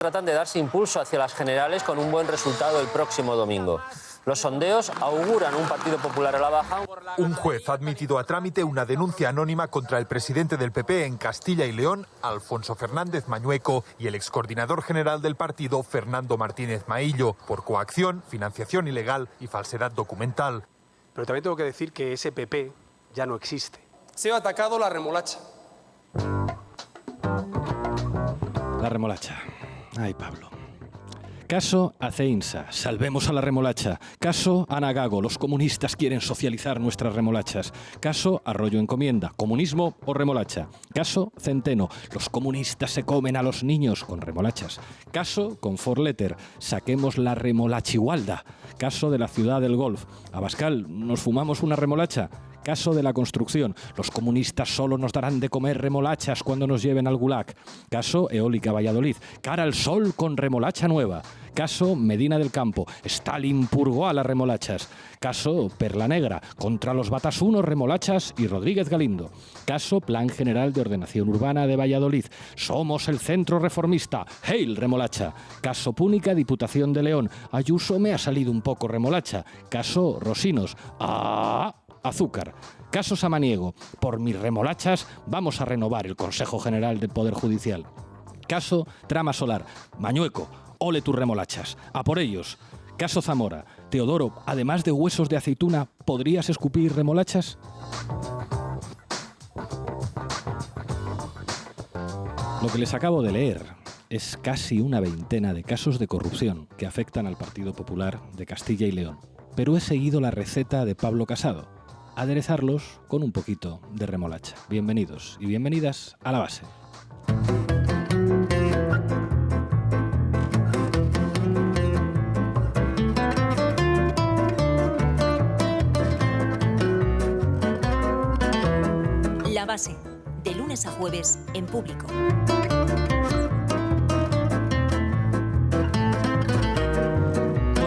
Tratan de darse impulso hacia las generales con un buen resultado el próximo domingo. Los sondeos auguran un Partido Popular a la baja. Un juez ha admitido a trámite una denuncia anónima contra el presidente del PP en Castilla y León, Alfonso Fernández Mañueco, y el excoordinador general del partido, Fernando Martínez Maillo, por coacción, financiación ilegal y falsedad documental. Pero también tengo que decir que ese PP ya no existe. Se ha atacado la remolacha. La remolacha. Ay, Pablo. Caso Aceinsa, salvemos a la remolacha. Caso Ana Gago, los comunistas quieren socializar nuestras remolachas. Caso Arroyo Encomienda, comunismo o remolacha. Caso Centeno, los comunistas se comen a los niños con remolachas. Caso Comfort Letter, saquemos la remolachigualda. Caso de la ciudad del golf. Abascal, ¿nos fumamos una remolacha? Caso de la construcción. Los comunistas solo nos darán de comer remolachas cuando nos lleven al Gulag. Caso Eólica Valladolid. Cara al sol con remolacha nueva. Caso Medina del Campo. Stalin purgó a las remolachas. Caso Perla Negra. Contra los batasunos remolachas y Rodríguez Galindo. Caso Plan General de Ordenación Urbana de Valladolid. Somos el centro reformista. Hail remolacha. Caso Púnica, Diputación de León. Ayuso me ha salido un poco remolacha. Caso Rosinos. Azúcar. Caso Samaniego. Por mis remolachas vamos a renovar el Consejo General del Poder Judicial. Caso Trama Solar. Mañueco, ole tus remolachas. A por ellos. Caso Zamora. Teodoro, además de huesos de aceituna, ¿podrías escupir remolachas? Lo que les acabo de leer es casi una veintena de casos de corrupción que afectan al Partido Popular de Castilla y León. Pero he seguido la receta de Pablo Casado. Aderezarlos con un poquito de remolacha. Bienvenidos y bienvenidas a La Base. La Base, de lunes a jueves en Público.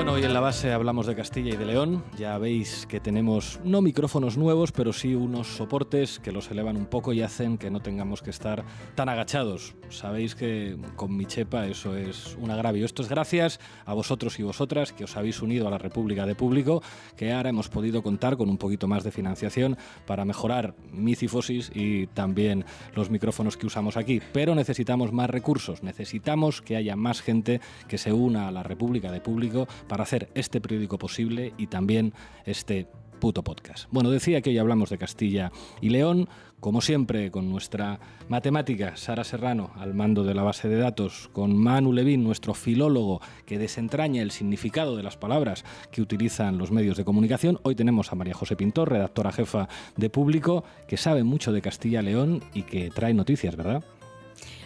Hoy en La Base hablamos de Castilla y de León. Ya veis que tenemos no micrófonos nuevos, pero sí unos soportes que los elevan un poco y hacen que no tengamos que estar tan agachados. Sabéis que con mi chepa eso es un agravio. Esto es gracias a vosotros y vosotras que os habéis unido a la República de Público, que ahora hemos podido contar con un poquito más de financiación para mejorar mi cifosis y también los micrófonos que usamos aquí. Pero necesitamos más recursos, necesitamos que haya más gente que se una a la República de Público para hacer este periódico posible y también este puto podcast. Bueno, decía que hoy hablamos de Castilla y León, como siempre con nuestra matemática Sara Serrano al mando de la base de datos, con Manu Levín, nuestro filólogo que desentraña el significado de las palabras que utilizan los medios de comunicación. Hoy tenemos a María José Pintor, redactora jefa de Público, que sabe mucho de Castilla y León y que trae noticias, ¿verdad?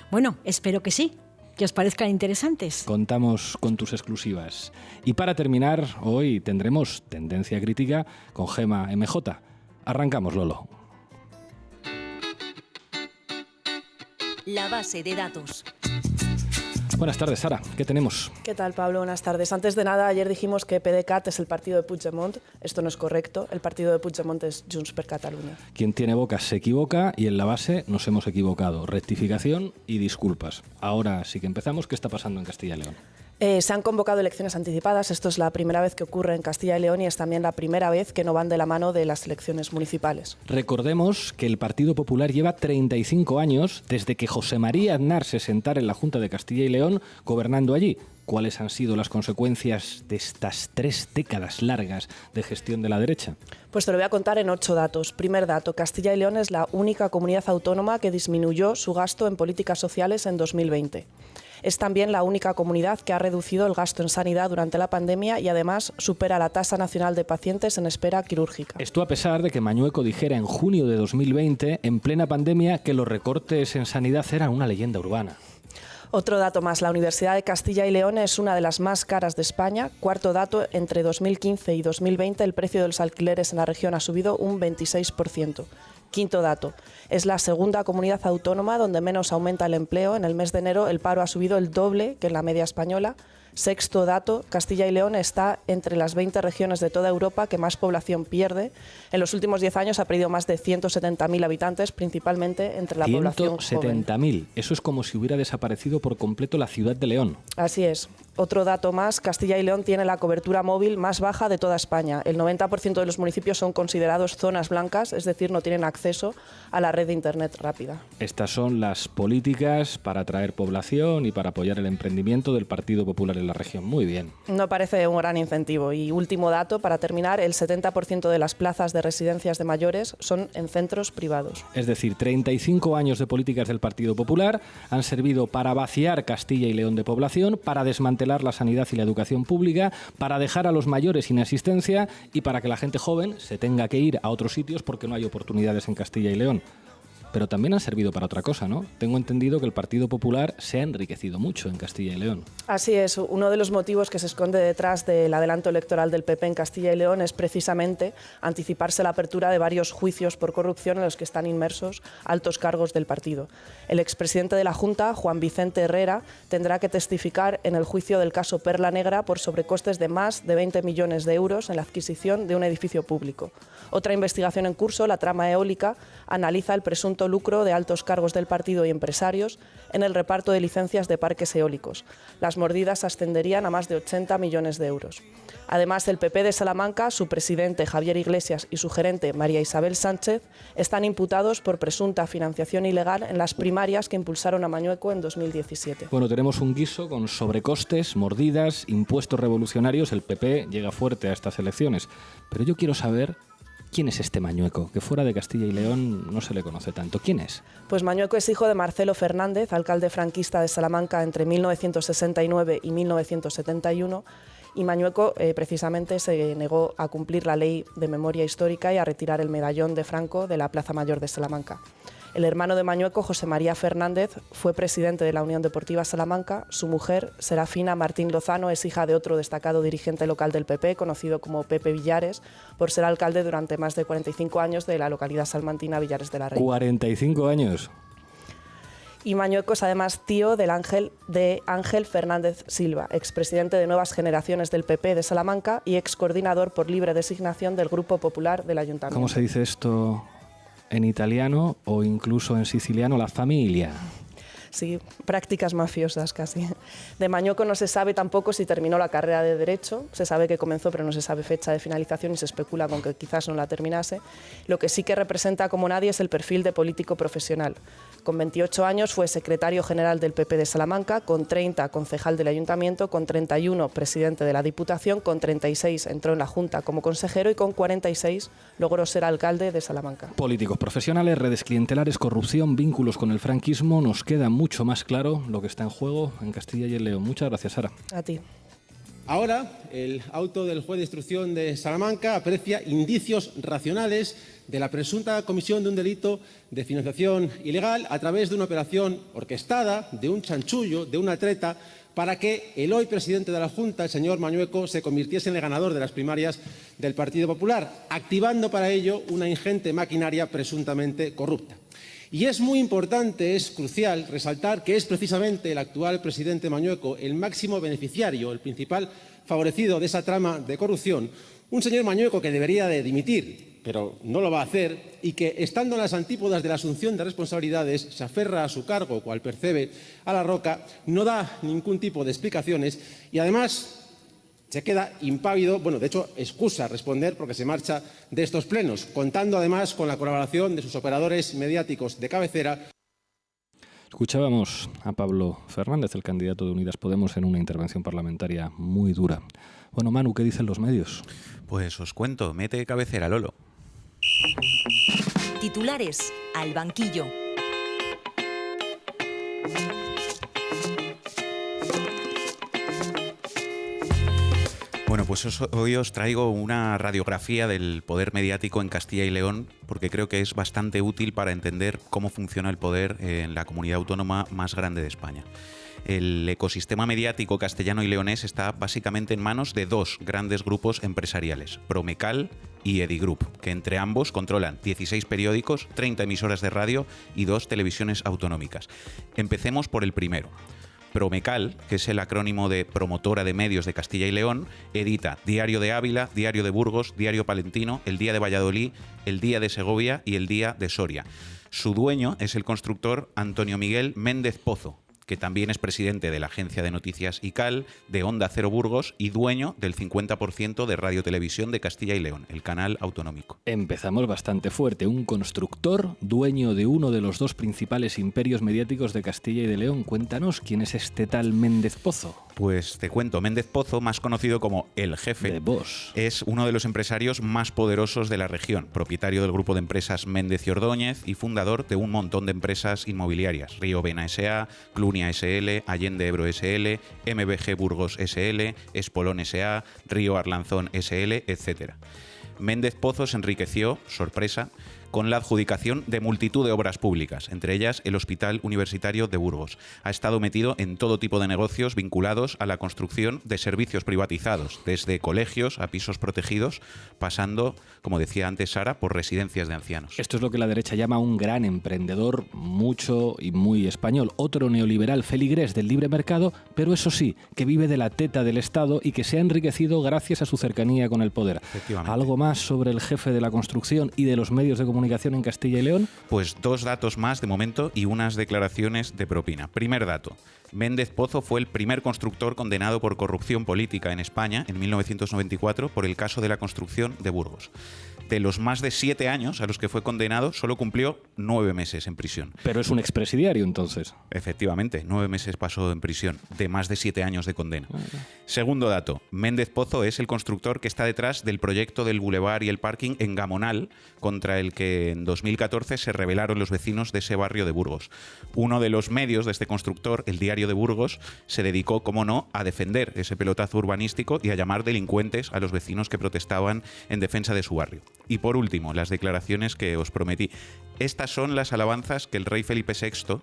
Bueno, espero que sí. Que os parezcan interesantes. Contamos con tus exclusivas. Y para terminar, hoy tendremos Tendencia Crítica con Gema MJ. Arrancamos, Lolo. La Base de datos. Buenas tardes, Sara. ¿Qué tenemos? ¿Qué tal, Pablo? Buenas tardes. Antes de nada, ayer dijimos que PDeCAT es el partido de Puigdemont. Esto no es correcto. El partido de Puigdemont es Junts per Catalunya. Quien tiene boca se equivoca y en La Base nos hemos equivocado. Rectificación y disculpas. Ahora sí que empezamos. ¿Qué está pasando en Castilla y León? Se han convocado elecciones anticipadas. Esto es la primera vez que ocurre en Castilla y León y es también la primera vez que no van de la mano de las elecciones municipales. Recordemos que el Partido Popular lleva 35 años desde que José María Aznar se sentara en la Junta de Castilla y León gobernando allí. ¿Cuáles han sido las consecuencias de estas 3 décadas largas de gestión de la derecha? Pues te lo voy a contar en 8 datos. Primer dato, Castilla y León es la única comunidad autónoma que disminuyó su gasto en políticas sociales en 2020. Es también la única comunidad que ha reducido el gasto en sanidad durante la pandemia y además supera la tasa nacional de pacientes en espera quirúrgica. Esto a pesar de que Mañueco dijera en junio de 2020, en plena pandemia, que los recortes en sanidad eran una leyenda urbana. Otro dato más, la Universidad de Castilla y León es una de las más caras de España. Cuarto dato, entre 2015 y 2020 el precio de los alquileres en la región ha subido un 26%. Quinto dato, es la segunda comunidad autónoma donde menos aumenta el empleo. En el mes de enero el paro ha subido el doble que en la media española. Sexto dato, Castilla y León está entre las 20 regiones de toda Europa que más población pierde. En los últimos 10 años ha perdido más de 170.000 habitantes, principalmente entre la población joven. 170.000. Eso es como si hubiera desaparecido por completo la ciudad de León. Así es. Otro dato más, Castilla y León tiene la cobertura móvil más baja de toda España. El 90% de los municipios son considerados zonas blancas, es decir, no tienen acceso a la red de Internet rápida. Estas son las políticas para atraer población y para apoyar el emprendimiento del Partido Popular en la región. Muy bien. No parece un gran incentivo. Y último dato, para terminar, el 70% de las plazas de residencias de mayores son en centros privados. Es decir, 35 años de políticas del Partido Popular han servido para vaciar Castilla y León de población, para desmantelar la sanidad y la educación pública, para dejar a los mayores sin asistencia y para que la gente joven se tenga que ir a otros sitios porque no hay oportunidades en Castilla y León. Pero también han servido para otra cosa, ¿no? Tengo entendido que el Partido Popular se ha enriquecido mucho en Castilla y León. Así es. Uno de los motivos que se esconde detrás del adelanto electoral del PP en Castilla y León es precisamente anticiparse la apertura de varios juicios por corrupción en los que están inmersos altos cargos del partido. El expresidente de la Junta, Juan Vicente Herrera, tendrá que testificar en el juicio del caso Perla Negra por sobrecostes de más de 20 millones de euros en la adquisición de un edificio público. Otra investigación en curso, la trama eólica, analiza el presunto lucro de altos cargos del partido y empresarios en el reparto de licencias de parques eólicos. Las mordidas ascenderían a más de 80 millones de euros. Además, el PP de Salamanca, su presidente Javier Iglesias y su gerente María Isabel Sánchez están imputados por presunta financiación ilegal en las primarias que impulsaron a Mañueco en 2017. Bueno, tenemos un guiso con sobrecostes, mordidas, impuestos revolucionarios. El PP llega fuerte a estas elecciones. Pero yo quiero saber ¿quién es este Mañueco? Que fuera de Castilla y León no se le conoce tanto. ¿Quién es? Pues Mañueco es hijo de Marcelo Fernández, alcalde franquista de Salamanca entre 1969 y 1971. Y Mañueco precisamente se negó a cumplir la ley de memoria histórica y a retirar el medallón de Franco de la Plaza Mayor de Salamanca. El hermano de Mañueco, José María Fernández, fue presidente de la Unión Deportiva Salamanca. Su mujer, Serafina Martín Lozano, es hija de otro destacado dirigente local del PP, conocido como Pepe Villares, por ser alcalde durante más de 45 años de la localidad salmantina Villares de la Reina. 45 años. Y Mañueco es además tío de Ángel Fernández Silva, expresidente de Nuevas Generaciones del PP de Salamanca y excoordinador por libre designación del Grupo Popular del Ayuntamiento. ¿Cómo se dice esto en italiano o incluso en siciliano? La familia. Sí, prácticas mafiosas casi. De Mañueco no se sabe tampoco si terminó la carrera de Derecho. Se sabe que comenzó, pero no se sabe fecha de finalización y se especula con que quizás no la terminase. Lo que sí que representa como nadie es el perfil de político profesional. Con 28 años fue secretario general del PP de Salamanca, con 30 concejal del Ayuntamiento, con 31 presidente de la Diputación, con 36 entró en la Junta como consejero y con 46 logró ser alcalde de Salamanca. Políticos profesionales, redes clientelares, corrupción, vínculos con el franquismo. Nos queda mucho más claro lo que está en juego en Castilla y León. Muchas gracias, Sara. A ti. Ahora, el auto del juez de instrucción de Salamanca aprecia indicios racionales de la presunta comisión de un delito de financiación ilegal a través de una operación orquestada, de un chanchullo, de una treta, para que el hoy presidente de la Junta, el señor Mañueco, se convirtiese en el ganador de las primarias del Partido Popular, activando para ello una ingente maquinaria presuntamente corrupta. Y es muy importante, es crucial resaltar que es precisamente el actual presidente Mañueco el máximo beneficiario, el principal favorecido de esa trama de corrupción, un señor Mañueco que debería de dimitir, pero no lo va a hacer, y que, estando en las antípodas de la asunción de responsabilidades, se aferra a su cargo, cual percebe a la roca, no da ningún tipo de explicaciones y además se queda impávido, bueno, de hecho, excusa responder porque se marcha de estos plenos, contando además con la colaboración de sus operadores mediáticos de cabecera. Escuchábamos a Pablo Fernández, el candidato de Unidas Podemos, en una intervención parlamentaria muy dura. Bueno, Manu, ¿qué dicen los medios? Pues os cuento, mete cabecera, Lolo. Titulares al banquillo. Bueno, pues hoy os traigo una radiografía del poder mediático en Castilla y León, porque creo que es bastante útil para entender cómo funciona el poder en la comunidad autónoma más grande de España. El ecosistema mediático castellano y leonés está básicamente en manos de dos grandes grupos empresariales, Promecal y Edigroup, que entre ambos controlan 16 periódicos, 30 emisoras de radio y 2 televisiones autonómicas. Empecemos por el primero. Promecal, que es el acrónimo de Promotora de Medios de Castilla y León, edita Diario de Ávila, Diario de Burgos, Diario Palentino, El Día de Valladolid, El Día de Segovia y El Día de Soria. Su dueño es el constructor Antonio Miguel Méndez Pozo, que también es presidente de la agencia de noticias ICAL, de Onda Cero Burgos y dueño del 50% de Radio Televisión de Castilla y León, el canal autonómico. Empezamos bastante fuerte. Un constructor, dueño de uno de los dos principales imperios mediáticos de Castilla y de León. Cuéntanos, ¿quién es este tal Méndez Pozo? Pues te cuento, Méndez Pozo, más conocido como El Jefe, de Bosch, es uno de los empresarios más poderosos de la región, propietario del grupo de empresas Méndez y Ordóñez y fundador de un montón de empresas inmobiliarias, Río Vena S.A., Clunia SL, Allende Ebro SL, MBG Burgos SL, Espolón S.A., Río Arlanzón SL, etc. Méndez Pozo se enriqueció, sorpresa, con la adjudicación de multitud de obras públicas, entre ellas el Hospital Universitario de Burgos. Ha estado metido en todo tipo de negocios vinculados a la construcción de servicios privatizados, desde colegios a pisos protegidos, pasando, como decía antes Sara, por residencias de ancianos. Esto es lo que la derecha llama un gran emprendedor, mucho y muy español. Otro neoliberal feligrés del libre mercado, pero eso sí, que vive de la teta del Estado y que se ha enriquecido gracias a su cercanía con el poder. ¿Algo más sobre el jefe de la construcción y de los medios de comunicación en Castilla y León? Pues 2 datos más de momento y unas declaraciones de propina. Primer dato. Méndez Pozo fue el primer constructor condenado por corrupción política en España en 1994 por el caso de la construcción de Burgos. De los más de 7 años a los que fue condenado, solo cumplió 9 meses en prisión. Pero es un expresidiario, entonces. Efectivamente, 9 meses pasó en prisión, de más de 7 años de condena. Segundo dato, Méndez Pozo es el constructor que está detrás del proyecto del bulevar y el parking en Gamonal, contra el que en 2014 se rebelaron los vecinos de ese barrio de Burgos. Uno de los medios de este constructor, el Diario de Burgos, se dedicó, como no, a defender ese pelotazo urbanístico y a llamar delincuentes a los vecinos que protestaban en defensa de su barrio. Y por último, las declaraciones que os prometí. Estas son las alabanzas que el rey Felipe VI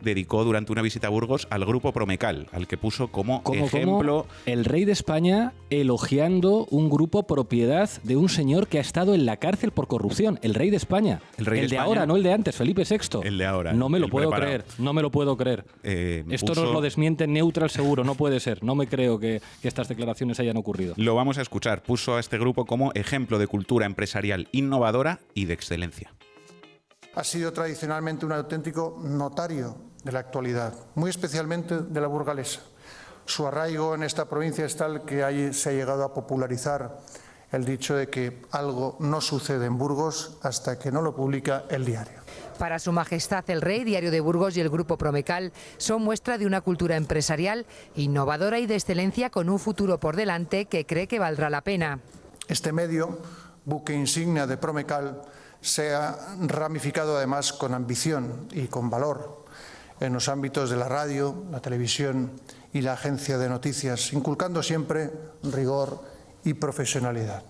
dedicó durante una visita a Burgos al grupo Promecal, al que puso como ejemplo... El rey de España elogiando un grupo propiedad de un señor que ha estado en la cárcel por corrupción. El rey de España. El de España, ahora, no el de antes, Felipe VI. El de ahora. No me lo puedo preparado. creer, no me lo puedo creer. Esto nos lo desmiente Neutral seguro, no puede ser. No me creo que estas declaraciones hayan ocurrido. Lo vamos a escuchar. Puso a este grupo como ejemplo de cultura empresarial innovadora y de excelencia. Ha sido tradicionalmente un auténtico notario de la actualidad, muy especialmente de la burgalesa. Su arraigo en esta provincia es tal que ahí se ha llegado a popularizar el dicho de que algo no sucede en Burgos hasta que no lo publica el diario. Para Su Majestad el Rey, Diario de Burgos y el Grupo Promecal son muestra de una cultura empresarial innovadora y de excelencia con un futuro por delante que cree que valdrá la pena. Este medio, buque insignia de Promecal, se ha ramificado además con ambición y con valor en los ámbitos de la radio, la televisión y la agencia de noticias, inculcando siempre rigor y profesionalidad.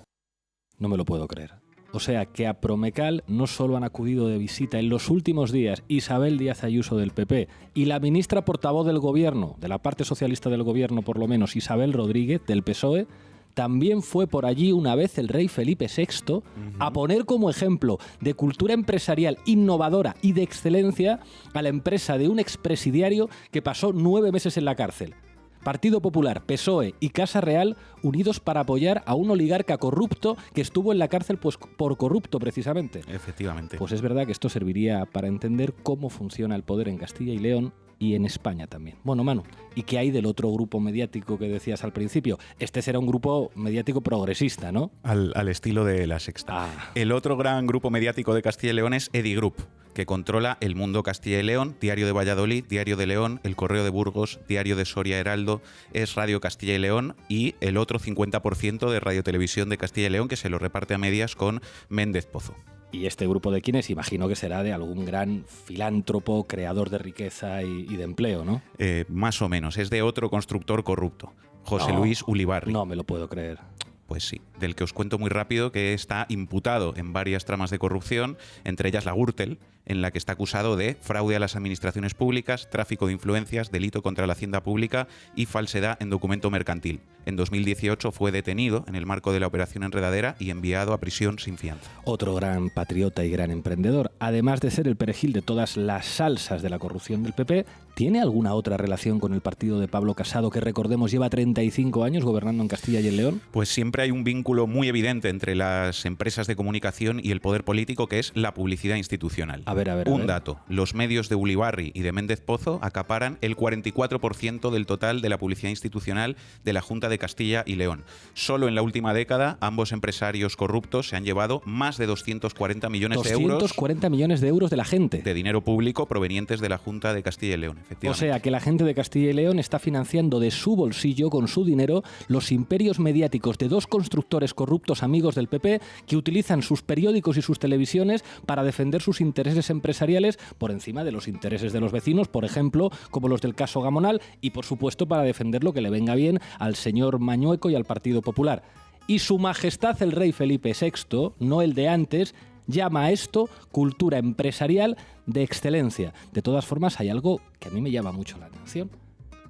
No me lo puedo creer. O sea que a Promecal no solo han acudido de visita en los últimos días Isabel Díaz Ayuso del PP y la ministra portavoz del gobierno, de la parte socialista del gobierno por lo menos, Isabel Rodríguez del PSOE, también fue por allí una vez el rey Felipe VI a poner como ejemplo de cultura empresarial innovadora y de excelencia a la empresa de un expresidiario que pasó 9 meses en la cárcel. Partido Popular, PSOE y Casa Real unidos para apoyar a un oligarca corrupto que estuvo en la cárcel pues, por corrupto precisamente. Efectivamente. Pues es verdad que esto serviría para entender cómo funciona el poder en Castilla y León y en España también. Bueno, Manu, ¿y qué hay del otro grupo mediático que decías al principio? Este será un grupo mediático progresista, ¿no? Al estilo de La Sexta. El otro gran grupo mediático de Castilla y León es Edigroup, que controla El Mundo Castilla y León, Diario de Valladolid, Diario de León, El Correo de Burgos, Diario de Soria Heraldo, Es Radio Castilla y León y el otro 50% de Radio Televisión de Castilla y León, que se lo reparte a medias con Méndez Pozo. Y este grupo de quienes imagino que será de algún gran filántropo, creador de riqueza y de empleo, ¿no? Más o menos, es de otro constructor corrupto, José Luis Ulibarri. No me lo puedo creer. Pues sí, del que os cuento muy rápido que está imputado en varias tramas de corrupción, entre ellas la Gürtel, en la que está acusado de fraude a las administraciones públicas, tráfico de influencias, delito contra la hacienda pública y falsedad en documento mercantil. En 2018 fue detenido en el marco de la Operación Enredadera y enviado a prisión sin fianza. Otro gran patriota y gran emprendedor, además de ser el perejil de todas las salsas de la corrupción del PP, ¿tiene alguna otra relación con el partido de Pablo Casado, que recordemos lleva 35 años gobernando en Castilla y en León? Pues siempre hay un vínculo muy evidente entre las empresas de comunicación y el poder político, que es la publicidad institucional. Un dato: los medios de Ulibarri y de Méndez Pozo acaparan el 44% del total de la publicidad institucional de la Junta de Castilla y León. Solo en la última década, ambos empresarios corruptos se han llevado más de 240 millones de euros. 240 millones de euros de la gente. De dinero público provenientes de la Junta de Castilla y León, efectivamente. O sea, que la gente de Castilla y León está financiando de su bolsillo, con su dinero, los imperios mediáticos de dos constructores corruptos amigos del PP que utilizan sus periódicos y sus televisiones para defender sus intereses empresariales por encima de los intereses de los vecinos, por ejemplo, como los del caso Gamonal, y por supuesto para defender lo que le venga bien al señor Mañueco y al Partido Popular. Y su majestad el rey Felipe VI, no el de antes, llama a esto cultura empresarial de excelencia. De todas formas, hay algo que a mí me llama mucho la atención.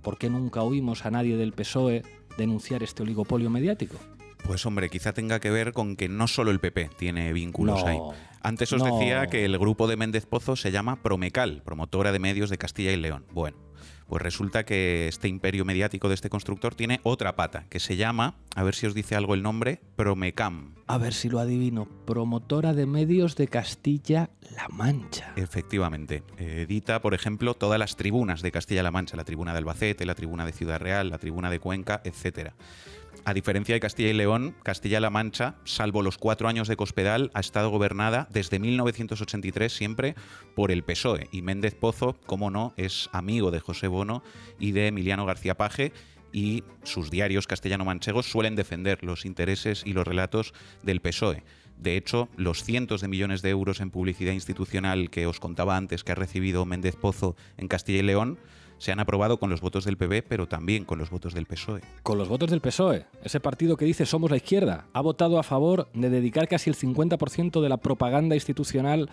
¿Por qué nunca oímos a nadie del PSOE denunciar este oligopolio mediático? Pues hombre, quizá tenga que ver con que no solo el PP tiene vínculos ahí. Antes os decía que el grupo de Méndez Pozo se llama Promecal, promotora de medios de Castilla y León. Bueno, pues resulta que este imperio mediático de este constructor tiene otra pata, que se llama, a ver si os dice algo el nombre, Promecam. A ver si lo adivino. Promotora de medios de Castilla-La Mancha. Efectivamente. Edita, por ejemplo, todas las tribunas de Castilla-La Mancha, la tribuna de Albacete, la tribuna de Ciudad Real, la tribuna de Cuenca, etc. A diferencia de Castilla y León, Castilla-La Mancha, salvo los 4 años de Cospedal, ha estado gobernada desde 1983 siempre por el PSOE. Y Méndez Pozo, como no, es amigo de José Bono y de Emiliano García Paje, y sus diarios castellano-manchegos suelen defender los intereses y los relatos del PSOE. De hecho, los cientos de millones de euros en publicidad institucional que os contaba antes que ha recibido Méndez Pozo en Castilla y León se han aprobado con los votos del PP, pero también con los votos del PSOE. Con los votos del PSOE, ese partido que dice somos la izquierda, ha votado a favor de dedicar casi el 50% de la propaganda institucional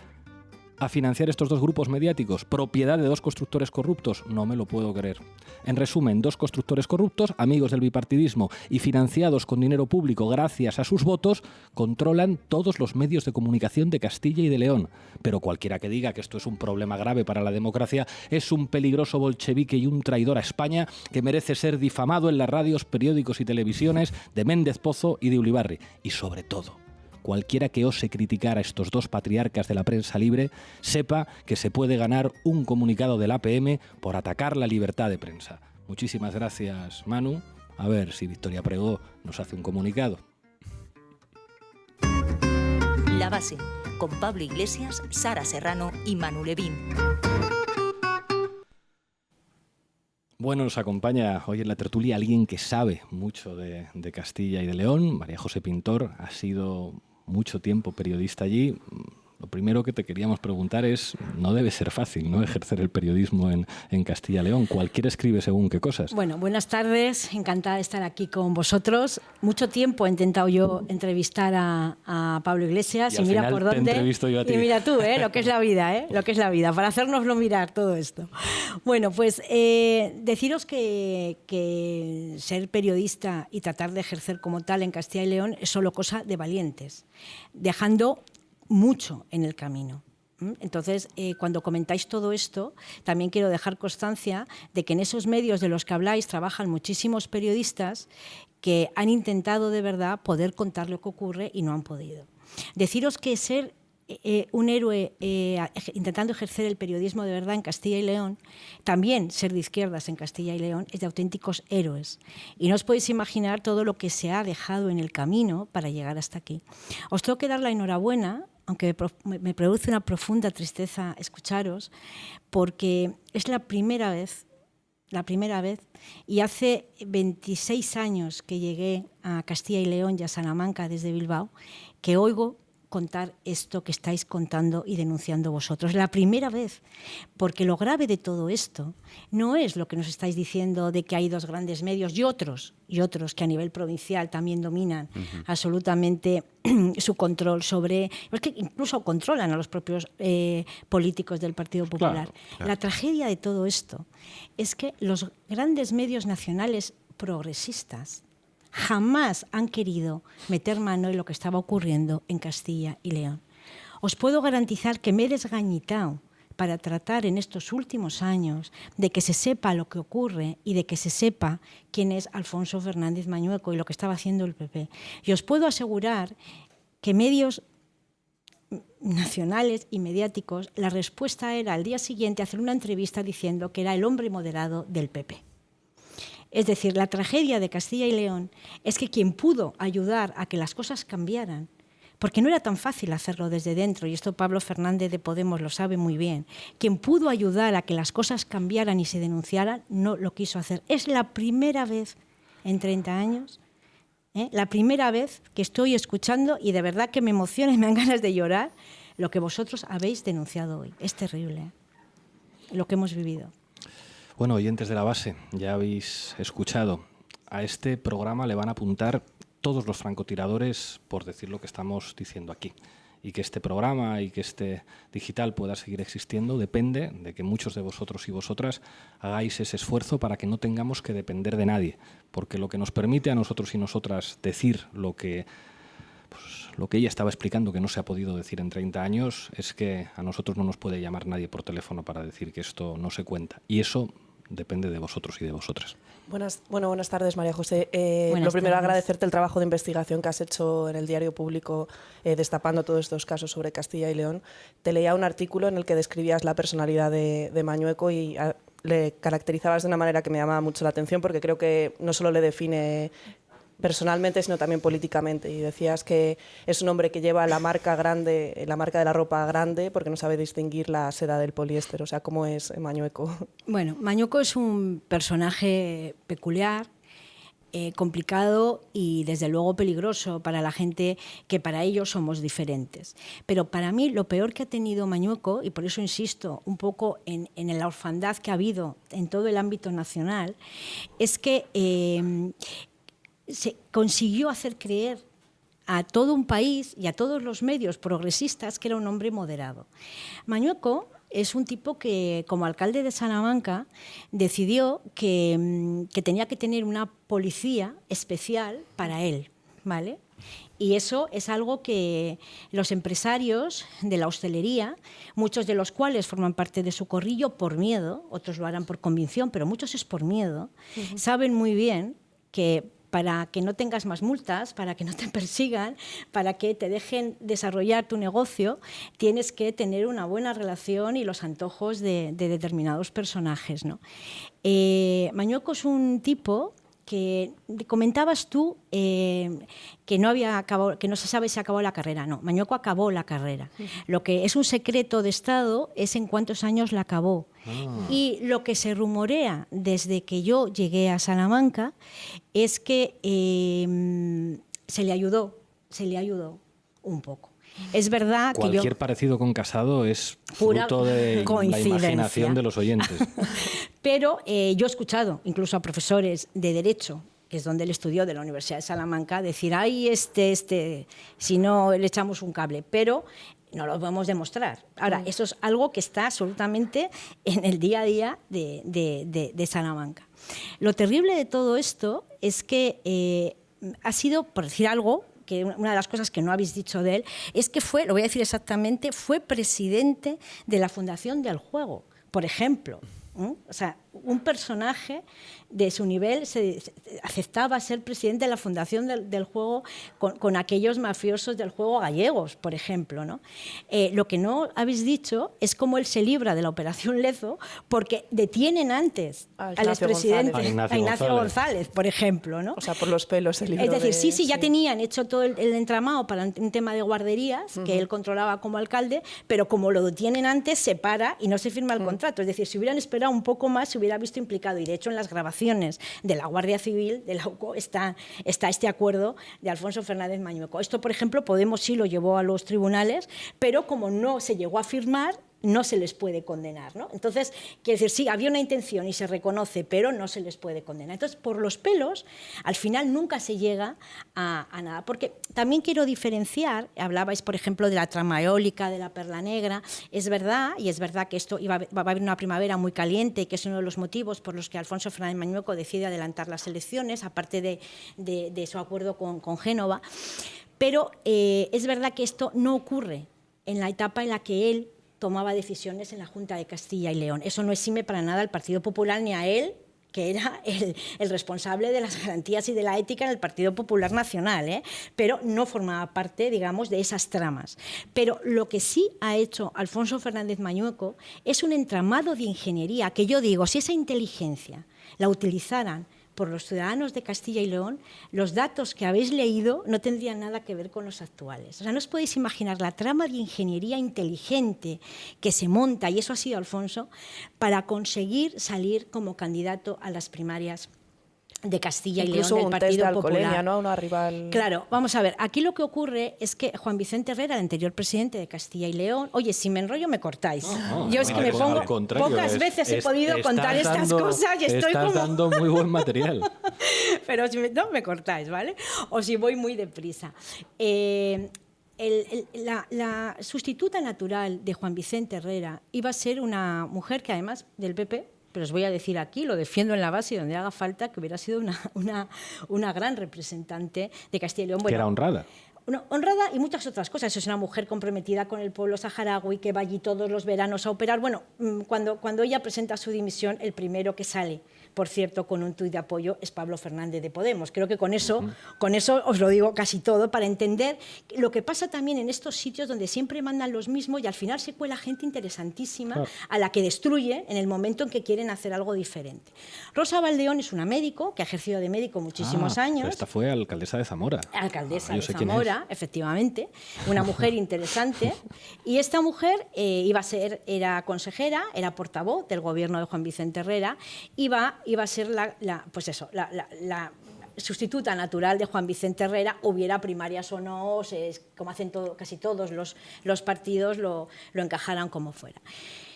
a financiar estos dos grupos mediáticos, propiedad de dos constructores corruptos. No me lo puedo creer. En resumen, dos constructores corruptos, amigos del bipartidismo y financiados con dinero público gracias a sus votos, controlan todos los medios de comunicación de Castilla y de León. Pero cualquiera que diga que esto es un problema grave para la democracia es un peligroso bolchevique y un traidor a España que merece ser difamado en las radios, periódicos y televisiones de Méndez Pozo y de Ulibarri. Y sobre todo, cualquiera que ose criticar a estos dos patriarcas de la prensa libre, sepa que se puede ganar un comunicado del APM por atacar la libertad de prensa. Muchísimas gracias, Manu. A ver si Victoria Pregó nos hace un comunicado. La Base, con Pablo Iglesias, Sara Serrano y Manu Levín. Bueno, nos acompaña hoy en la tertulia alguien que sabe mucho de Castilla y de León. María José Pintor ha sido mucho tiempo periodista allí. Lo primero que te queríamos preguntar es, no debe ser fácil, ¿no?, ejercer el periodismo en Castilla y León. Cualquiera escribe según qué cosas. Bueno, buenas tardes. Encantada de estar aquí con vosotros. Mucho tiempo he intentado yo entrevistar a Pablo Iglesias y mira por dónde. Te entrevisto yo a ti. Y mira tú, lo que es la vida, lo que es la vida, para hacérnoslo mirar todo esto. Bueno, pues deciros que ser periodista y tratar de ejercer como tal en Castilla y León es solo cosa de valientes, dejando mucho en el camino. Entonces, cuando comentáis todo esto, también quiero dejar constancia de que en esos medios de los que habláis trabajan muchísimos periodistas que han intentado de verdad poder contar lo que ocurre y no han podido. Deciros que ser un héroe intentando ejercer el periodismo de verdad en Castilla y León, también ser de izquierdas en Castilla y León, es de auténticos héroes. Y no os podéis imaginar todo lo que se ha dejado en el camino para llegar hasta aquí. Os tengo que dar la enhorabuena, aunque me produce una profunda tristeza escucharos, porque es la primera vez, y hace 26 años que llegué a Castilla y León y a Salamanca desde Bilbao, que oigo contar esto que estáis contando y denunciando vosotros. La primera vez, porque lo grave de todo esto no es lo que nos estáis diciendo de que hay dos grandes medios y otros que a nivel provincial también dominan absolutamente su control sobre... Es que incluso controlan a los propios políticos del Partido Popular. Claro. La tragedia de todo esto es que los grandes medios nacionales progresistas jamás han querido meter mano en lo que estaba ocurriendo en Castilla y León. Os puedo garantizar que me he desgañitado para tratar en estos últimos años de que se sepa lo que ocurre y de que se sepa quién es Alfonso Fernández Mañueco y lo que estaba haciendo el PP. Y os puedo asegurar que medios nacionales y mediáticos, la respuesta era al día siguiente hacer una entrevista diciendo que era el hombre moderado del PP. Es decir, la tragedia de Castilla y León es que quien pudo ayudar a que las cosas cambiaran, porque no era tan fácil hacerlo desde dentro, y esto Pablo Fernández de Podemos lo sabe muy bien, quien pudo ayudar a que las cosas cambiaran y se denunciaran, no lo quiso hacer. Es la primera vez en 30 años, la primera vez que estoy escuchando, y de verdad que me emociona y me dan ganas de llorar, lo que vosotros habéis denunciado hoy. Es terrible, lo que hemos vivido. Bueno, oyentes de la base, ya habéis escuchado. A este programa le van a apuntar todos los francotiradores por decir lo que estamos diciendo aquí. Y que este programa y que este digital pueda seguir existiendo depende de que muchos de vosotros y vosotras hagáis ese esfuerzo para que no tengamos que depender de nadie. Porque lo que nos permite a nosotros y nosotras decir lo que ella estaba explicando que no se ha podido decir en 30 años es que a nosotros no nos puede llamar nadie por teléfono para decir que esto no se cuenta. Y eso depende de vosotros y de vosotras. Buenas tardes, María José. Buenas Lo primero, tardes. agradecerte el trabajo de investigación que has hecho en el Diario Público destapando todos estos casos sobre Castilla y León. Te leía un artículo en el que describías la personalidad de Mañueco y le caracterizabas de una manera que me llamaba mucho la atención porque creo que no solo le define personalmente, sino también políticamente. Y decías que es un hombre que lleva la marca grande, la marca de la ropa grande, porque no sabe distinguir la seda del poliéster. O sea, ¿cómo es Mañueco? Bueno, Mañueco es un personaje peculiar, complicado y desde luego peligroso para la gente que para ellos somos diferentes. Pero para mí lo peor que ha tenido Mañueco, y por eso insisto un poco en la orfandad que ha habido en todo el ámbito nacional, es que se consiguió hacer creer a todo un país y a todos los medios progresistas que era un hombre moderado. Mañueco es un tipo que, como alcalde de Salamanca, decidió que tenía que tener una policía especial para él, ¿vale? Y eso es algo que los empresarios de la hostelería, muchos de los cuales forman parte de su corrillo por miedo, otros lo harán por convicción, pero muchos es por miedo, saben muy bien que para que no tengas más multas, para que no te persigan, para que te dejen desarrollar tu negocio, tienes que tener una buena relación y los antojos de determinados personajes, ¿no? Mañueco es un tipo que comentabas tú que no se sabe si acabó la carrera. No, Mañueco acabó la carrera. Lo que es un secreto de Estado es en cuántos años la acabó. Y lo que se rumorea desde que yo llegué a Salamanca es que se le ayudó un poco. Es verdad que cualquier parecido con Casado es fruto de la imaginación de los oyentes. Pero yo he escuchado incluso a profesores de Derecho, que es donde él estudió, de la Universidad de Salamanca, decir, ay, si no le echamos un cable, pero no lo podemos demostrar. Ahora, eso es algo que está absolutamente en el día a día de Salamanca. Lo terrible de todo esto es que ha sido, por decir algo, que una de las cosas que no habéis dicho de él, es que fue, lo voy a decir exactamente, fue presidente de la Fundación del Juego, por ejemplo. O sea, un personaje de su nivel aceptaba ser presidente de la Fundación del Juego con aquellos mafiosos del juego gallegos, por ejemplo, ¿no? Lo que no habéis dicho es cómo él se libra de la Operación Lezo porque detienen antes al expresidente, a Ignacio González, por ejemplo, ¿no? O sea, por los pelos se libró. Es decir, sí, ya tenían hecho todo el entramado para un tema de guarderías que él controlaba como alcalde, pero como lo detienen antes, se para y no se firma el contrato. Es decir, si hubieran esperado un poco más, se hubiera visto implicado. Y de hecho en las grabaciones de la Guardia Civil, de la UCO, está este acuerdo de Alfonso Fernández Mañueco. Esto, por ejemplo, Podemos sí lo llevó a los tribunales, pero como no se llegó a firmar, no se les puede condenar, ¿no? Entonces, quiere decir, sí, había una intención y se reconoce, pero no se les puede condenar. Entonces, por los pelos, al final nunca se llega a nada. Porque también quiero diferenciar, hablabais, por ejemplo, de la trama eólica, de la Perla Negra, es verdad, y es verdad que esto va a haber una primavera muy caliente, que es uno de los motivos por los que Alfonso Fernández Mañueco decide adelantar las elecciones, aparte de su acuerdo con Génova, pero es verdad que esto no ocurre en la etapa en la que él tomaba decisiones en la Junta de Castilla y León. Eso no exime para nada al Partido Popular ni a él, que era el responsable de las garantías y de la ética en el Partido Popular Nacional, ¿eh? Pero no formaba parte, digamos, de esas tramas. Pero lo que sí ha hecho Alfonso Fernández Mañueco es un entramado de ingeniería que yo digo, si esa inteligencia la utilizaran por los ciudadanos de Castilla y León, los datos que habéis leído no tendrían nada que ver con los actuales. O sea, no os podéis imaginar la trama de ingeniería inteligente que se monta, y eso ha sido Alfonso, para conseguir salir como candidato a las primarias de Castilla y León del Partido Popular. ¿No? Una rival... Claro, vamos a ver, aquí lo que ocurre es que Juan Vicente Herrera, el anterior presidente de Castilla y León, oye, si me enrollo me cortáis. Yo es que me pongo, pocas veces he podido contar estas cosas y estoy como... Estás dando muy buen material. Pero si no me cortáis, ¿vale? O si voy muy deprisa. La sustituta natural de Juan Vicente Herrera iba a ser una mujer que además del PP, pero os voy a decir aquí, lo defiendo en la base y donde haga falta, que hubiera sido una gran representante de Castilla y León. Bueno, que era honrada. Honrada y muchas otras cosas. Es una mujer comprometida con el pueblo saharaui que va allí todos los veranos a operar. Bueno, cuando ella presenta su dimisión, el primero que sale, por cierto, con un tuit de apoyo, es Pablo Fernández de Podemos. Creo que con eso os lo digo casi todo, para entender lo que pasa también en estos sitios donde siempre mandan los mismos y al final se cuela gente interesantísima a la que destruye en el momento en que quieren hacer algo diferente. Rosa Valdeón es una médico que ha ejercido de médico muchísimos años. Esta fue alcaldesa de Zamora. Alcaldesa de Zamora, efectivamente, una mujer interesante. Y esta mujer era consejera, era portavoz del gobierno de Juan Vicente Herrera, iba a ser la sustituta natural de Juan Vicente Herrera, hubiera primarias o no, como hacen casi todos los partidos, lo encajaran como fuera.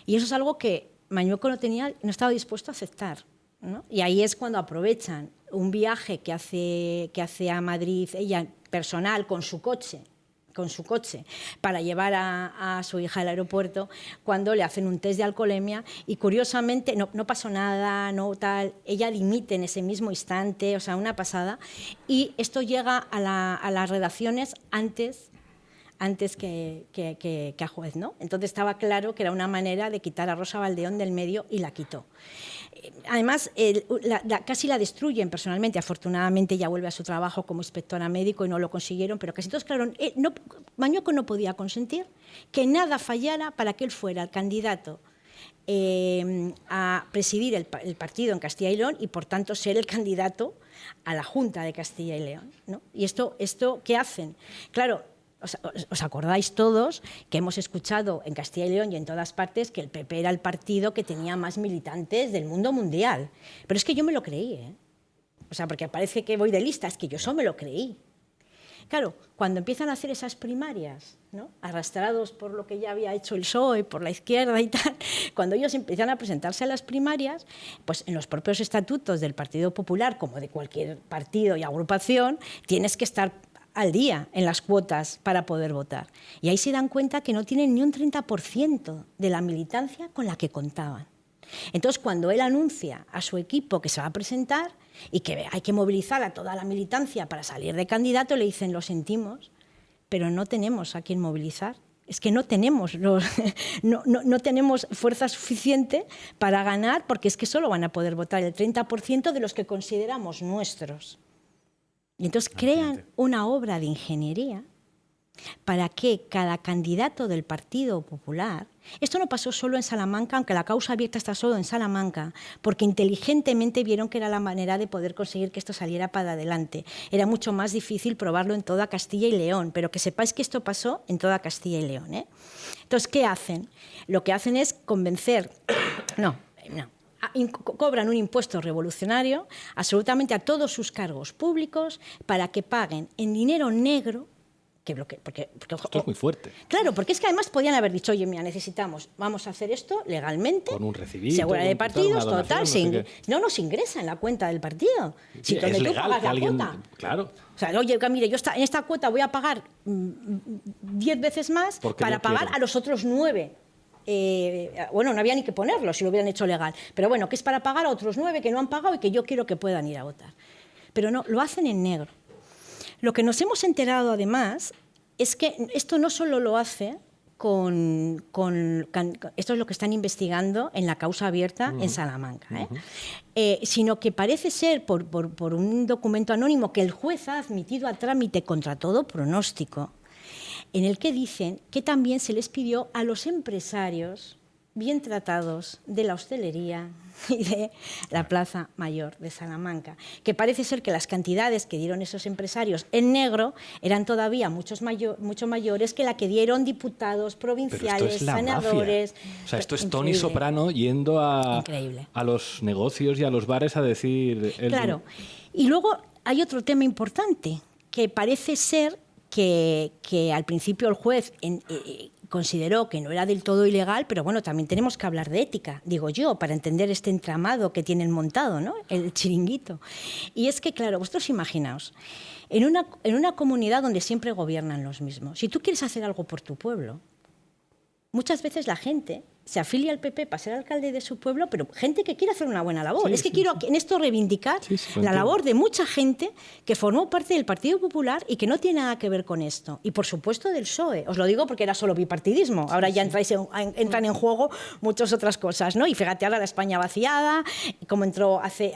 Y eso es algo que Mañueco no estaba dispuesto a aceptar, ¿no? Y ahí es cuando aprovechan un viaje que hace a Madrid ella personal con su coche para llevar a su hija al aeropuerto, cuando le hacen un test de alcoholemia y curiosamente no pasó nada, ella dimite en ese mismo instante, o sea, una pasada, y esto llega a las redacciones antes que a juez, ¿no? Entonces estaba claro que era una manera de quitar a Rosa Valdeón del medio y la quitó. Además, casi la destruyen personalmente. Afortunadamente ella vuelve a su trabajo como inspectora médico y no lo consiguieron, pero casi todos, claro, Mañueco no podía consentir que nada fallara para que él fuera el candidato a presidir el partido en Castilla y León y, por tanto, ser el candidato a la Junta de Castilla y León, ¿no? Y esto ¿qué hacen? Claro, os acordáis todos que hemos escuchado en Castilla y León y en todas partes que el PP era el partido que tenía más militantes del mundo mundial. Pero es que yo me lo creí, ¿eh? O sea, porque parece que voy de lista, es que yo eso me lo creí. Claro, cuando empiezan a hacer esas primarias, ¿no?, arrastrados por lo que ya había hecho el PSOE, por la izquierda y tal, cuando ellos empiezan a presentarse a las primarias, pues en los propios estatutos del Partido Popular, como de cualquier partido y agrupación, tienes que estar al día en las cuotas para poder votar. Y ahí se dan cuenta que no tienen ni un 30% de la militancia con la que contaban. Entonces, cuando él anuncia a su equipo que se va a presentar y que hay que movilizar a toda la militancia para salir de candidato, le dicen: lo sentimos, pero no tenemos a quién movilizar. Es que no tenemos fuerza suficiente para ganar, porque es que solo van a poder votar el 30% de los que consideramos nuestros. Y entonces crean una obra de ingeniería para que cada candidato del Partido Popular... Esto no pasó solo en Salamanca, aunque la causa abierta está solo en Salamanca, porque inteligentemente vieron que era la manera de poder conseguir que esto saliera para adelante. Era mucho más difícil probarlo en toda Castilla y León, pero que sepáis que esto pasó en toda Castilla y León, ¿eh? Entonces, ¿qué hacen? Lo que hacen es convencer... cobran un impuesto revolucionario absolutamente a todos sus cargos públicos para que paguen en dinero negro. Porque esto es muy fuerte. Claro, porque es que además podían haber dicho, oye, mira, vamos a hacer esto legalmente. Con un recibido. Segura de partidos, total. No se ingresa en la cuenta del partido. Sí, si es legal tú pagas que alguien, la cuota. Claro. O sea, oye, mire, yo en esta cuota voy a pagar 10 veces más para pagar a los otros 9. Bueno, no había ni que ponerlo si lo hubieran hecho legal. Pero bueno, que es para pagar a otros 9 que no han pagado y que yo quiero que puedan ir a votar. Pero no, lo hacen en negro. Lo que nos hemos enterado, además, es que esto no solo lo hace esto es lo que están investigando en la causa abierta en Salamanca, sino que parece ser, por un documento anónimo que el juez ha admitido a trámite contra todo pronóstico, en el que dicen que también se les pidió a los empresarios bien tratados de la hostelería y de la Plaza Mayor de Salamanca, que parece ser que las cantidades que dieron esos empresarios en negro eran todavía mucho mayores que la que dieron diputados provinciales, senadores. O sea, esto es Tony Soprano yendo a los negocios y a los bares a decir... Claro. Y luego hay otro tema importante, que parece ser que al principio el juez consideró que no era del todo ilegal, pero bueno, también tenemos que hablar de ética, digo yo, para entender este entramado que tienen montado, ¿no? El chiringuito. Y es que, claro, vosotros imaginaos, en una comunidad donde siempre gobiernan los mismos, si tú quieres hacer algo por tu pueblo, muchas veces la gente se afilia al PP para ser alcalde de su pueblo, pero gente que quiere hacer una buena labor. Quiero en esto reivindicar la labor de mucha gente que formó parte del Partido Popular y que no tiene nada que ver con esto. Y, por supuesto, del PSOE. Os lo digo porque era solo bipartidismo. Ahora ya entran en juego muchas otras cosas, ¿no? Y fíjate ahora la España vaciada, como entró hace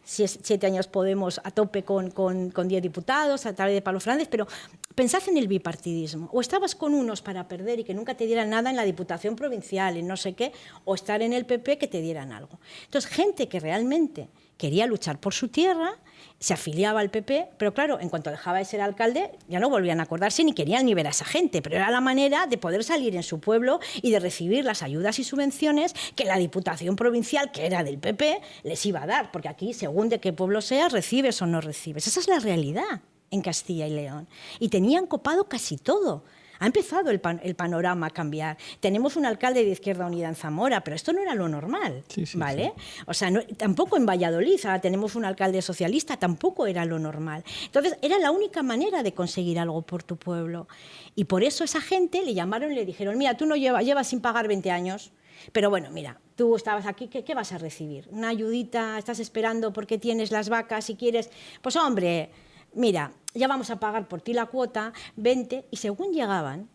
7 años Podemos a tope con 10 diputados, a través de Pablo Fernández, pero pensad en el bipartidismo. O estabas con unos para perder y que nunca te dieran nada en la Diputación Provincial, en no sé qué, o estar en el PP que te dieran algo. Entonces, gente que realmente quería luchar por su tierra, se afiliaba al PP, pero claro, en cuanto dejaba de ser alcalde, ya no volvían a acordarse ni querían ni ver a esa gente, pero era la manera de poder salir en su pueblo y de recibir las ayudas y subvenciones que la Diputación Provincial, que era del PP, les iba a dar, porque aquí, según de qué pueblo seas, recibes o no recibes. Esa es la realidad en Castilla y León. Y tenían copado casi todo. Ha empezado el panorama a cambiar. Tenemos un alcalde de Izquierda Unida en Zamora, pero esto no era lo normal, ¿vale? O sea, tampoco en Valladolid, ahora tenemos un alcalde socialista, tampoco era lo normal. Entonces, era la única manera de conseguir algo por tu pueblo. Y por eso esa gente le llamaron y le dijeron, mira, tú no llevas sin pagar 20 años, pero bueno, mira, tú estabas aquí, ¿qué vas a recibir? ¿Una ayudita? ¿Estás esperando porque tienes las vacas si quieres? Pues hombre, mira, ya vamos a pagar por ti la cuota, 20, y según llegaban,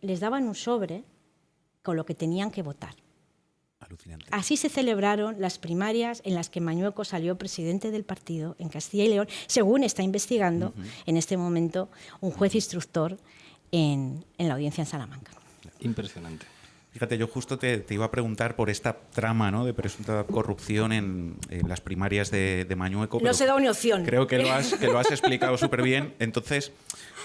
les daban un sobre con lo que tenían que votar. Alucinante. Así se celebraron las primarias en las que Mañueco salió presidente del partido en Castilla y León, según está investigando en este momento un juez instructor en la audiencia en Salamanca. Impresionante. Fíjate, yo justo te iba a preguntar por esta trama, ¿no?, de presunta corrupción en las primarias de Mañueco. No se da ni opción. Creo que lo has explicado súper bien. Entonces,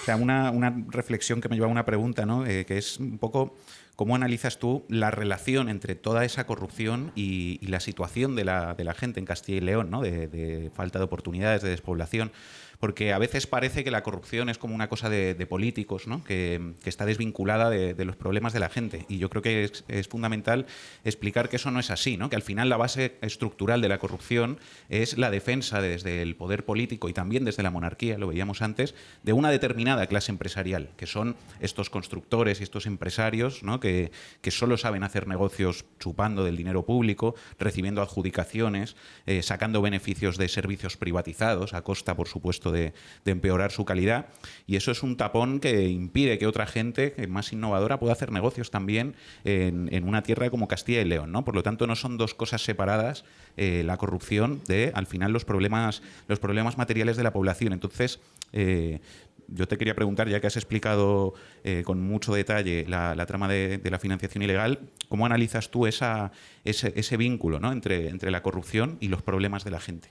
o sea, una reflexión que me lleva a una pregunta, ¿no?, que es un poco cómo analizas tú la relación entre toda esa corrupción y la situación de la gente en Castilla y León, ¿no?, de falta de oportunidades, de despoblación. Porque a veces parece que la corrupción es como una cosa de políticos, ¿no?, que está desvinculada de los problemas de la gente. Y yo creo que es fundamental explicar que eso no es así, ¿no?, que al final la base estructural de la corrupción es la defensa desde el poder político y también desde la monarquía, lo veíamos antes, de una determinada clase empresarial, que son estos constructores y estos empresarios, ¿no?, que solo saben hacer negocios chupando del dinero público, recibiendo adjudicaciones, sacando beneficios de servicios privatizados, a costa, por supuesto, de empeorar su calidad, y eso es un tapón que impide que otra gente más innovadora pueda hacer negocios también en una tierra como Castilla y León, ¿no? Por lo tanto, no son dos cosas separadas, la corrupción de, al final, los problemas materiales de la población. Entonces, yo te quería preguntar, ya que has explicado con mucho detalle la trama de la financiación ilegal, ¿cómo analizas tú ese vínculo, ¿no?, entre la corrupción y los problemas de la gente?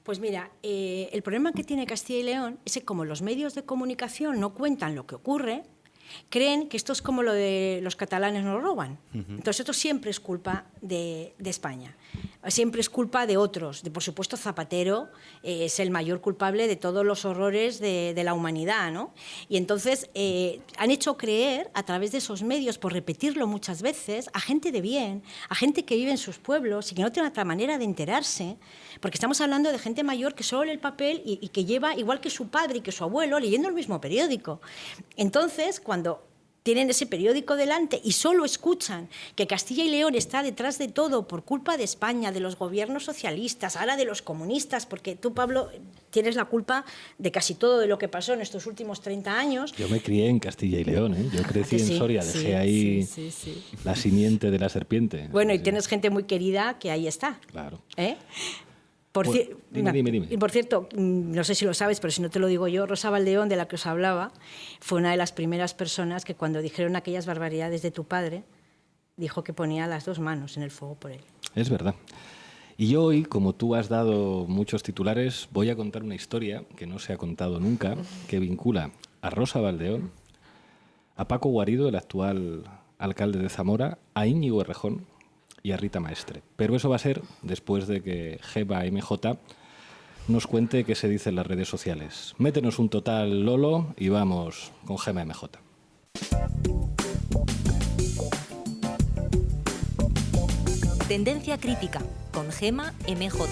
Pues mira, el problema que tiene Castilla y León es que como los medios de comunicación no cuentan lo que ocurre, creen que esto es como lo de los catalanes nos roban. Entonces esto siempre es culpa de España. Siempre es culpa de otros. Por supuesto, Zapatero es el mayor culpable de todos los horrores de la humanidad, ¿no? Y entonces han hecho creer, a través de esos medios, por repetirlo muchas veces, a gente de bien, a gente que vive en sus pueblos y que no tiene otra manera de enterarse, porque estamos hablando de gente mayor que solo lee el papel y que lleva, igual que su padre y que su abuelo, leyendo el mismo periódico. Entonces, cuando tienen ese periódico delante y solo escuchan que Castilla y León está detrás de todo por culpa de España, de los gobiernos socialistas, ahora de los comunistas, porque tú, Pablo, tienes la culpa de casi todo de lo que pasó en estos últimos 30 años. Yo me crié en Castilla y León, ¿eh? Yo crecí en Soria, dejé ahí la simiente de la serpiente. Bueno, y tienes gente muy querida que ahí está. Claro. Dime. Y por cierto, no sé si lo sabes, pero si no te lo digo yo, Rosa Valdeón, de la que os hablaba, fue una de las primeras personas que cuando dijeron aquellas barbaridades de tu padre, dijo que ponía las 2 manos en el fuego por él. Es verdad. Y hoy, como tú has dado muchos titulares, voy a contar una historia que no se ha contado nunca, que vincula a Rosa Valdeón, a Paco Guarido, el actual alcalde de Zamora, a Íñigo Errejón y a Rita Maestre. Pero eso va a ser después de que Gema MJ nos cuente qué se dice en las redes sociales. Métenos un total, Lolo, y vamos con Gema MJ. Tendencia crítica con Gema MJ.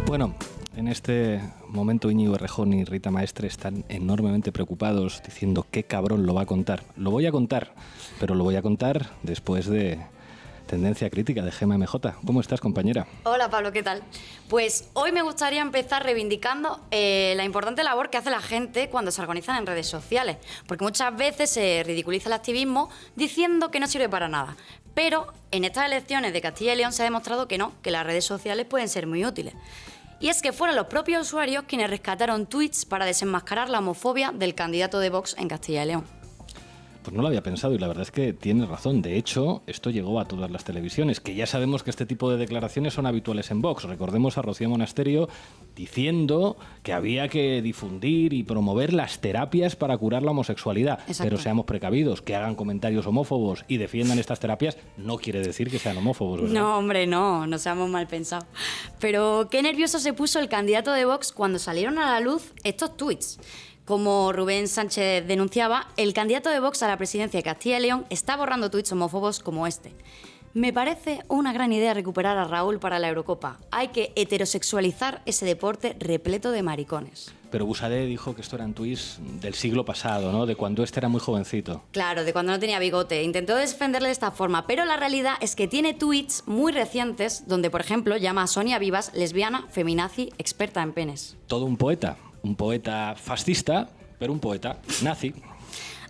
Bueno, en este momento Íñigo Errejón y Rita Maestre están enormemente preocupados diciendo qué cabrón lo va a contar. Lo voy a contar, pero lo voy a contar después de Tendencia Crítica de Gema MJ. ¿Cómo estás, compañera? Hola, Pablo, ¿qué tal? Pues hoy me gustaría empezar reivindicando la importante labor que hace la gente cuando se organizan en redes sociales, porque muchas veces se ridiculiza el activismo diciendo que no sirve para nada. Pero en estas elecciones de Castilla y León se ha demostrado que no, que las redes sociales pueden ser muy útiles. Y es que fueron los propios usuarios quienes rescataron tweets para desenmascarar la homofobia del candidato de Vox en Castilla y León. Pues no lo había pensado y la verdad es que tienes razón. De hecho, esto llegó a todas las televisiones, que ya sabemos que este tipo de declaraciones son habituales en Vox. Recordemos a Rocío Monasterio diciendo que había que difundir y promover las terapias para curar la homosexualidad. Exacto. Pero seamos precavidos, que hagan comentarios homófobos y defiendan estas terapias no quiere decir que sean homófobos, ¿verdad? No, hombre, no seamos mal pensados. Pero qué nervioso se puso el candidato de Vox cuando salieron a la luz estos tweets. Como Rubén Sánchez denunciaba, el candidato de Vox a la presidencia de Castilla y León está borrando tuits homófobos como este. Me parece una gran idea recuperar a Raúl para la Eurocopa. Hay que heterosexualizar ese deporte repleto de maricones. Pero Busadé dijo que esto eran tuits del siglo pasado, ¿no? De cuando este era muy jovencito. Claro, de cuando no tenía bigote. Intentó defenderle de esta forma, pero la realidad es que tiene tuits muy recientes donde, por ejemplo, llama a Sonia Vivas lesbiana, feminazi, experta en penes. Todo un poeta. Un poeta fascista, pero un poeta nazi.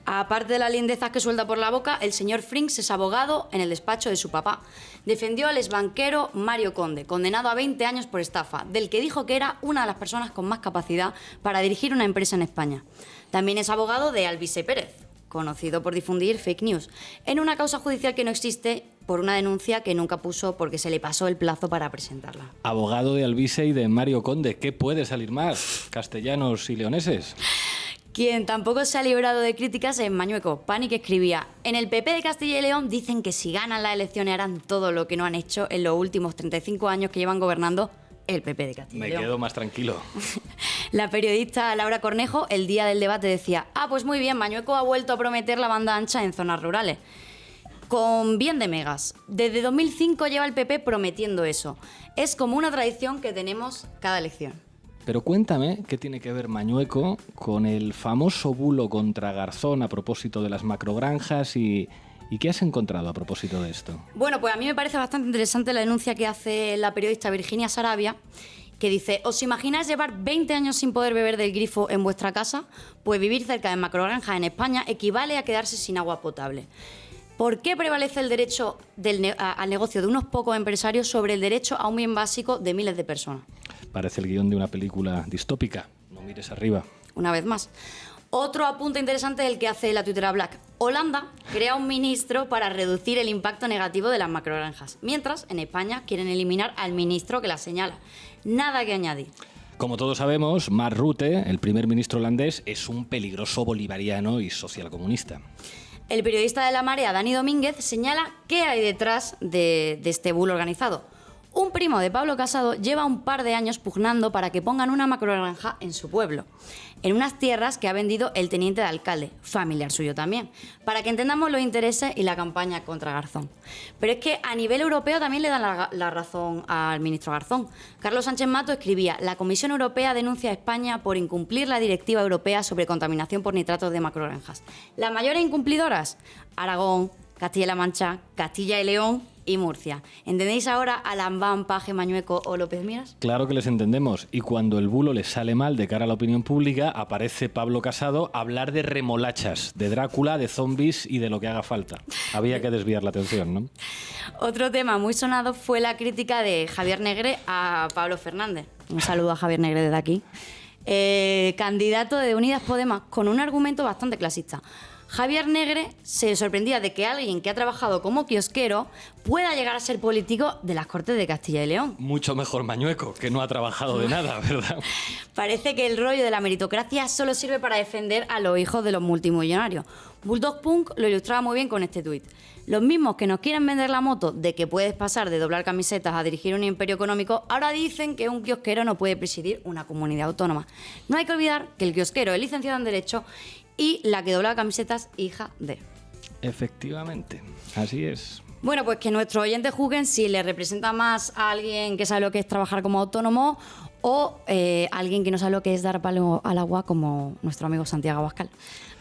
Aparte de las lindezas que suelta por la boca, el señor Frings es abogado en el despacho de su papá. Defendió al exbanquero Mario Conde, condenado a 20 años por estafa, del que dijo que era una de las personas con más capacidad para dirigir una empresa en España. También es abogado de Alvise Pérez, conocido por difundir fake news, en una causa judicial que no existe por una denuncia que nunca puso porque se le pasó el plazo para presentarla. Abogado de Alvise y de Mario Conde, ¿qué puede salir más? ¿Castellanos y leoneses? Quien tampoco se ha librado de críticas es Mañueco, Pani, que escribía: en el PP de Castilla y León dicen que si ganan las elecciones harán todo lo que no han hecho en los últimos 35 años que llevan gobernando el PP de Castilla y León. Me quedo más tranquilo. La periodista Laura Cornejo, el día del debate, decía: pues muy bien, Mañueco ha vuelto a prometer la banda ancha en zonas rurales. Con bien de megas. Desde 2005 lleva el PP prometiendo eso. Es como una tradición que tenemos cada elección. Pero cuéntame qué tiene que ver Mañueco con el famoso bulo contra Garzón a propósito de las macrogranjas y qué has encontrado a propósito de esto. Bueno, pues a mí me parece bastante interesante la denuncia que hace la periodista Virginia Sarabia, que dice: ¿os imagináis llevar 20 años sin poder beber del grifo en vuestra casa? Pues vivir cerca de macrogranjas en España equivale a quedarse sin agua potable. ¿Por qué prevalece el derecho al negocio de unos pocos empresarios sobre el derecho a un bien básico de miles de personas? Parece el guión de una película distópica. No mires arriba. Una vez más. Otro apunte interesante es el que hace la tuitera Black. Holanda crea un ministro para reducir el impacto negativo de las macrogranjas, mientras en España quieren eliminar al ministro que las señala. Nada que añadir. Como todos sabemos, Mark Rutte, el primer ministro holandés, es un peligroso bolivariano y socialcomunista. El periodista de La Marea, Dani Domínguez, señala qué hay detrás de este bulo organizado. Un primo de Pablo Casado lleva un par de años pugnando para que pongan una macrogranja en su pueblo, en unas tierras que ha vendido el teniente de alcalde, familiar suyo también, para que entendamos los intereses y la campaña contra Garzón. Pero es que a nivel europeo también le dan la razón al ministro Garzón. Carlos Sánchez Mato escribía: la Comisión Europea denuncia a España por incumplir la Directiva Europea sobre contaminación por nitratos de macrogranjas. Las mayores incumplidoras: Aragón, Castilla-La Mancha, Castilla y León y Murcia. ¿Entendéis ahora a Lambán, Paje, Mañueco o López Miras? Claro que les entendemos. Y cuando el bulo les sale mal de cara a la opinión pública, aparece Pablo Casado a hablar de remolachas, de Drácula, de zombies y de lo que haga falta. Había que desviar la atención, ¿no? Otro tema muy sonado fue la crítica de Javier Negre a Pablo Fernández. Un saludo a Javier Negre desde aquí. Candidato de Unidas Podemos, con un argumento bastante clasista. Javier Negre se sorprendía de que alguien que ha trabajado como kiosquero pueda llegar a ser político de las Cortes de Castilla y León. Mucho mejor Mañueco, que no ha trabajado de nada, ¿verdad? Parece que el rollo de la meritocracia solo sirve para defender a los hijos de los multimillonarios. Bulldog Punk lo ilustraba muy bien con este tuit. Los mismos que nos quieren vender la moto de que puedes pasar de doblar camisetas a dirigir un imperio económico, ahora dicen que un kiosquero no puede presidir una comunidad autónoma. No hay que olvidar que el kiosquero es licenciado en Derecho y la que dobla camisetas, hija de. Efectivamente, así es. Bueno, pues que nuestros oyentes juzguen si les representa más a alguien que sabe lo que es trabajar como autónomo o alguien que no sabe lo que es dar palo al agua, como nuestro amigo Santiago Abascal.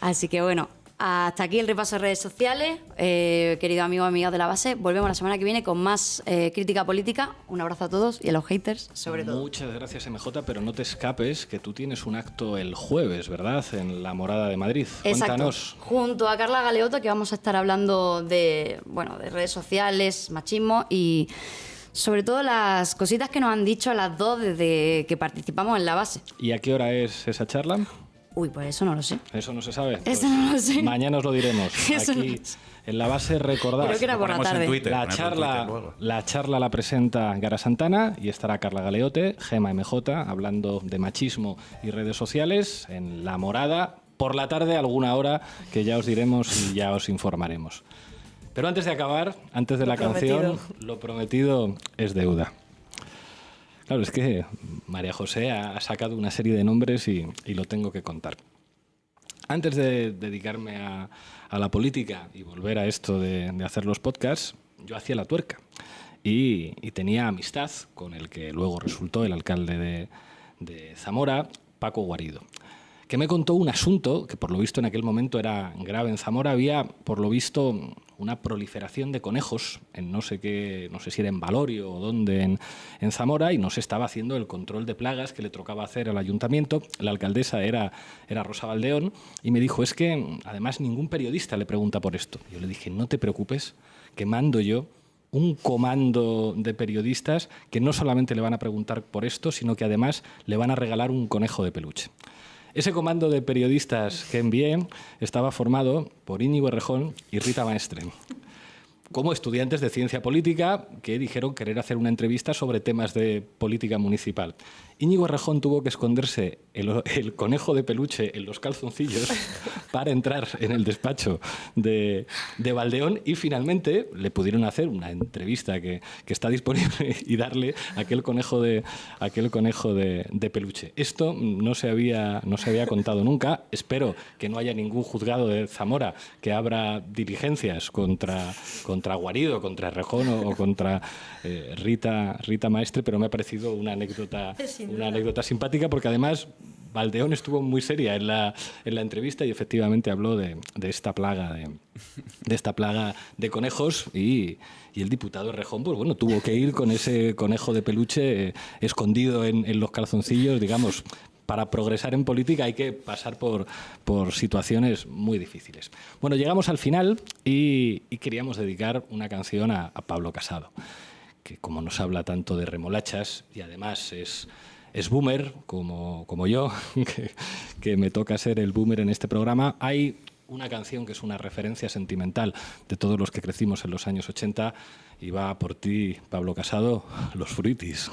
Así que bueno, hasta aquí el repaso de redes sociales. Queridos amigos y amigas de La Base, volvemos la semana que viene con más crítica política. Un abrazo a todos y a los haters, sobre todo. Muchas gracias, MJ, pero no te escapes, que tú tienes un acto el jueves, ¿verdad? En la Morada de Madrid. Exacto. Cuéntanos. Junto a Carla Galeoto, que vamos a estar hablando de redes sociales, machismo y sobre todo las cositas que nos han dicho a las dos desde que participamos en La Base. ¿Y a qué hora es esa charla? Uy, pues eso no lo sé. Eso no se sabe. Eso no lo sé. Mañana os lo diremos. Eso Aquí en La Base, recordad. Creo que era por la tarde. Twitter, la charla la presenta Gara Santana y estará Carla Galeote, Gema MJ, hablando de machismo y redes sociales en La Morada. Por la tarde, alguna hora, que ya os diremos y ya os informaremos. Pero antes de acabar, antes de la canción, lo prometido es deuda. Claro, es que María José ha sacado una serie de nombres y lo tengo que contar. Antes de dedicarme a la política y volver a esto de hacer los podcasts, yo hacía la tuerca y tenía amistad con el que luego resultó el alcalde de Zamora, Paco Guarido, que me contó un asunto que por lo visto en aquel momento era grave en Zamora. Había, por lo visto, una proliferación de conejos en no sé si era en Valorio o dónde en Zamora, y no se estaba haciendo el control de plagas que le tocaba hacer al ayuntamiento. La alcaldesa era Rosa Valdeón y me dijo: es que además ningún periodista le pregunta por esto. Yo le dije: no te preocupes, que mando yo un comando de periodistas que no solamente le van a preguntar por esto, sino que además le van a regalar un conejo de peluche. Ese comando de periodistas que envié estaba formado por Íñigo Errejón y Rita Maestre, como estudiantes de ciencia política que dijeron querer hacer una entrevista sobre temas de política municipal. Íñigo Errejón tuvo que esconderse el conejo de peluche en los calzoncillos para entrar en el despacho de Valdeón, y finalmente le pudieron hacer una entrevista que está disponible y darle aquel conejo de peluche. Esto no se había contado nunca. Espero que no haya ningún juzgado de Zamora que abra diligencias contra Guarido, contra Errejón o contra Rita Maestre, pero me ha parecido una anécdota simpática, porque además Valdeón estuvo muy seria en la entrevista y efectivamente habló de esta plaga de conejos, y el diputado Errejón, pues bueno, tuvo que ir con ese conejo de peluche escondido en los calzoncillos. Digamos, para progresar en política hay que pasar por situaciones muy difíciles. Bueno, llegamos al final y queríamos dedicar una canción a Pablo Casado, que como nos habla tanto de remolachas y además es boomer, como yo, que me toca ser el boomer en este programa, hay una canción que es una referencia sentimental de todos los que crecimos en los años 80 y va por ti, Pablo Casado, Los Fruitis.